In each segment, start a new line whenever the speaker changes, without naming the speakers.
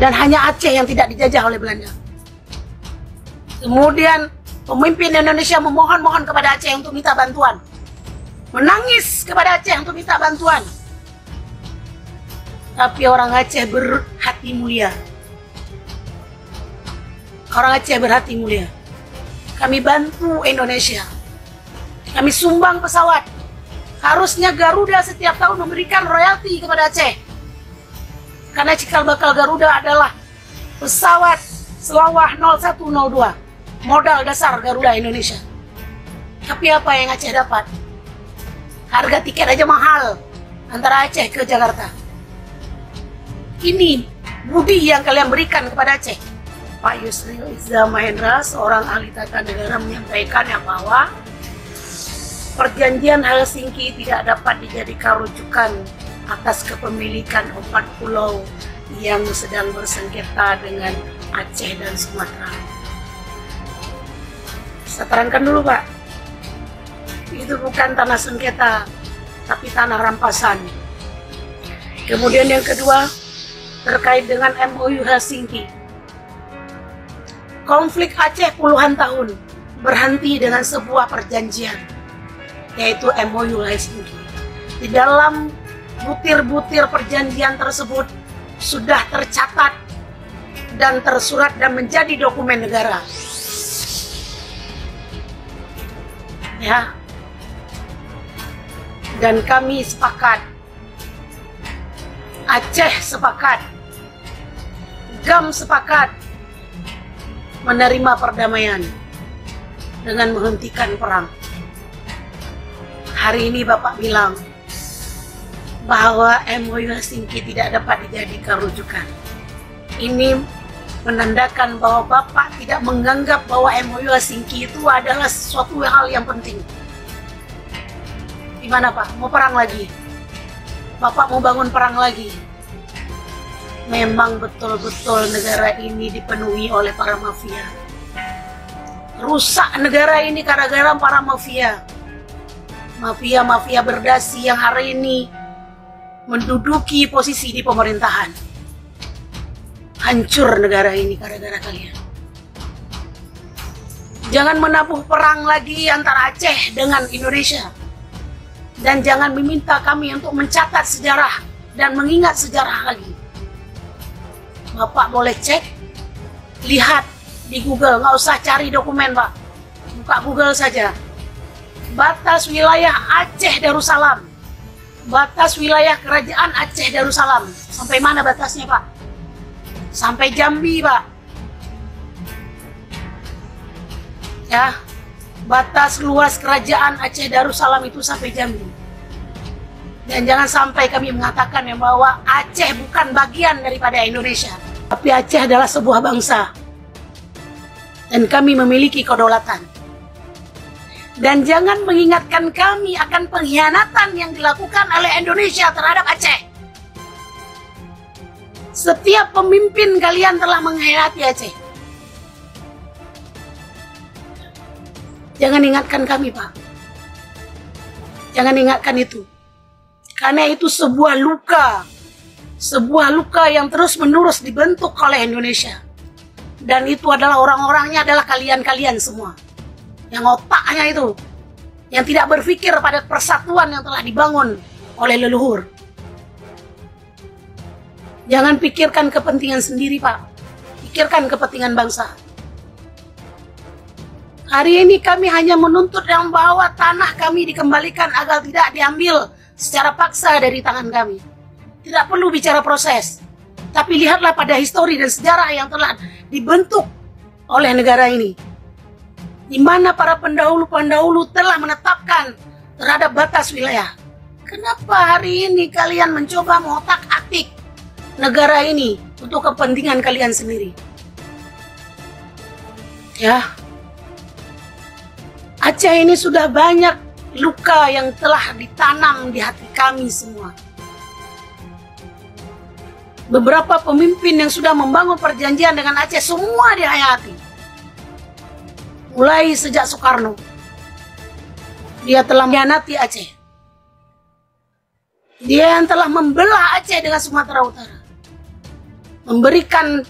Dan hanya Aceh yang tidak dijajah oleh Belanda. Kemudian pemimpin Indonesia memohon-mohon kepada Aceh untuk minta bantuan. Menangis kepada Aceh untuk minta bantuan. Tapi orang Aceh berhati mulia. Orang Aceh berhati mulia. Kami bantu Indonesia. Kami sumbang pesawat. Harusnya Garuda setiap tahun memberikan royalti kepada Aceh. Karena cikal bakal Garuda adalah pesawat Selawah 0102. Modal dasar Garuda Indonesia. Tapi apa yang Aceh dapat? Harga tiket aja mahal antara Aceh ke Jakarta. Ini budi yang kalian berikan kepada Aceh. Pak Yusril Iza Mahendra, seorang ahli tata negara, menyampaikan yang bahwa perjanjian Helsinki tidak dapat dijadikan rujukan atas kepemilikan 4 pulau yang sedang bersengketa dengan Aceh dan Sumatera. Saya terangkan dulu, Pak. Itu bukan tanah sengketa, tapi tanah rampasan. Kemudian yang kedua, terkait dengan MOU Helsinki. Konflik Aceh puluhan tahun berhenti dengan sebuah perjanjian, yaitu MOU Helsinki. Di dalam butir-butir perjanjian tersebut sudah tercatat dan tersurat dan menjadi dokumen negara. Ya. Dan kami sepakat, Aceh sepakat, GAM sepakat menerima perdamaian dengan menghentikan perang. Hari ini Bapak bilang bahwa MOU Helsinki tidak dapat dijadikan rujukan. Ini menandakan bahwa Bapak tidak menganggap bahwa MOU Helsinki itu adalah sesuatu hal yang penting. Gimana Pak? Mau perang lagi? Bapak mau bangun perang lagi? Memang betul-betul negara ini dipenuhi oleh para mafia. Rusak negara ini gara-gara para mafia. Mafia-mafia berdasi yang hari ini menduduki posisi di pemerintahan. Hancur negara ini gara-gara kalian. Jangan menabuh perang lagi antara Aceh dengan Indonesia. Dan jangan meminta kami untuk mencatat sejarah dan mengingat sejarah lagi. Bapak boleh cek, lihat di Google, nggak usah cari dokumen Pak. Buka Google saja. Batas wilayah Aceh Darussalam. Batas wilayah kerajaan Aceh Darussalam. Sampai mana batasnya Pak? Sampai Jambi Pak. Ya, batas luas kerajaan Aceh Darussalam itu sampai Jambi. Dan jangan sampai kami mengatakan yang bahwa Aceh bukan bagian daripada Indonesia. Tapi Aceh adalah sebuah bangsa. Dan kami memiliki kedaulatan. Dan jangan mengingatkan kami akan pengkhianatan yang dilakukan oleh Indonesia terhadap Aceh. Setiap pemimpin kalian telah mengkhianati Aceh. Jangan ingatkan kami, Pak. Jangan ingatkan itu. Karena itu sebuah luka. Sebuah luka yang terus-menerus dibentuk oleh Indonesia. Dan itu adalah orang-orangnya adalah kalian-kalian semua. Yang otaknya itu. Yang tidak berpikir pada persatuan yang telah dibangun oleh leluhur. Jangan pikirkan kepentingan sendiri, Pak. Pikirkan kepentingan bangsa. Hari ini kami hanya menuntut yang bahwa tanah kami dikembalikan agar tidak diambil secara paksa dari tangan kami. Tidak perlu bicara proses. Tapi lihatlah pada histori dan sejarah yang telah dibentuk oleh negara ini. Di mana para pendahulu-pendahulu telah menetapkan terhadap batas wilayah. Kenapa hari ini kalian mencoba mengotak-atik negara ini untuk kepentingan kalian sendiri? Ya. Aceh ini sudah banyak luka yang telah ditanam di hati kami semua. Beberapa pemimpin yang sudah membangun perjanjian dengan Aceh semua dihayati. Mulai sejak Soekarno. Dia telah mengkhianati Aceh. Dia yang telah membelah Aceh dengan Sumatera Utara. memberikan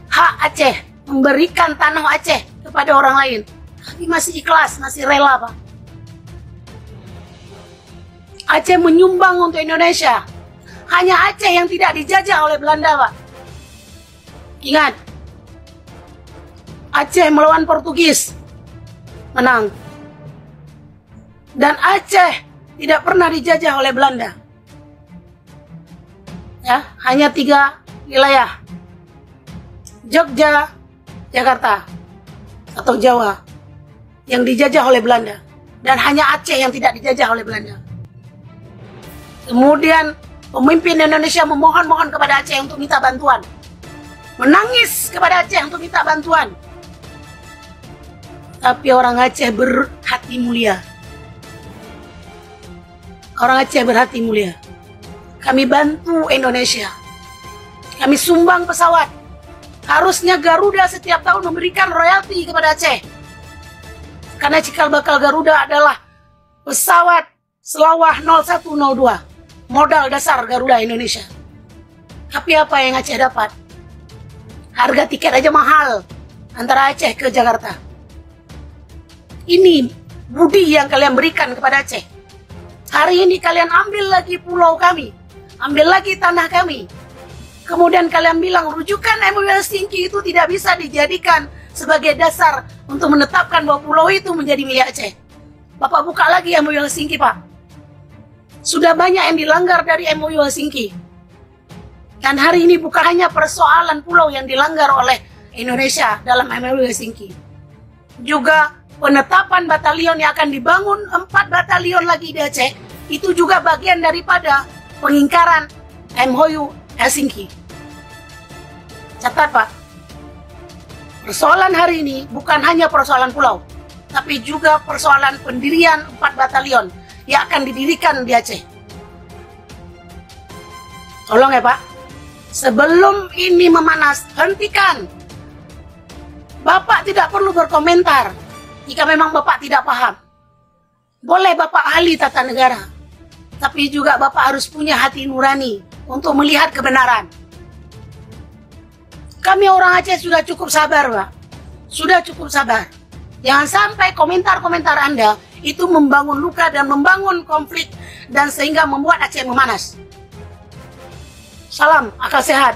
hak Aceh, memberikan tanah Aceh kepada orang lain. Kami masih ikhlas, masih rela, Pak. Aceh menyumbang untuk Indonesia. Hanya Aceh yang tidak dijajah oleh Belanda, Pak. Ingat, Aceh melawan Portugis, menang. Dan Aceh tidak pernah dijajah oleh Belanda. Ya, hanya 3 wilayah. Jogja, Jakarta, atau Jawa yang dijajah oleh Belanda. Dan hanya Aceh yang tidak dijajah oleh Belanda. Kemudian pemimpin Indonesia memohon-mohon kepada Aceh untuk minta bantuan. Menangis kepada Aceh untuk minta bantuan. Tapi orang Aceh berhati mulia. Orang Aceh berhati mulia. Kami bantu Indonesia. Kami sumbang pesawat. Harusnya Garuda setiap tahun memberikan royalti kepada Aceh. Karena cikal bakal Garuda adalah pesawat Selawah 0102. Modal dasar Garuda Indonesia. Tapi apa yang Aceh dapat? Harga tiket aja mahal antara Aceh ke Jakarta. Ini budi yang kalian berikan kepada Aceh. Hari ini kalian ambil lagi pulau kami, ambil lagi tanah kami. Kemudian kalian bilang rujukan MOU Helsinki itu tidak bisa dijadikan sebagai dasar untuk menetapkan bahwa pulau itu menjadi milik Aceh. Bapak buka lagi MOU Helsinki, Pak. Sudah banyak yang dilanggar dari MOU Helsinki. Dan hari ini bukan hanya persoalan pulau yang dilanggar oleh Indonesia dalam MOU Helsinki. Juga penetapan batalion yang akan dibangun 4 batalion lagi di Aceh. Itu juga bagian daripada pengingkaran MOU Helsinki. Catat, Pak. Persoalan hari ini bukan hanya persoalan pulau, tapi juga persoalan pendirian 4 batalion yang akan didirikan di Aceh. Tolong ya, Pak. Sebelum ini memanas, hentikan. Bapak tidak perlu berkomentar jika memang Bapak tidak paham. Boleh Bapak ahli tata negara, tapi juga Bapak harus punya hati nurani untuk melihat kebenaran. Kami orang Aceh sudah cukup sabar, Pak. Sudah cukup sabar. Jangan sampai komentar-komentar Anda itu membangun luka dan membangun konflik dan sehingga membuat Aceh memanas. Salam akal sehat.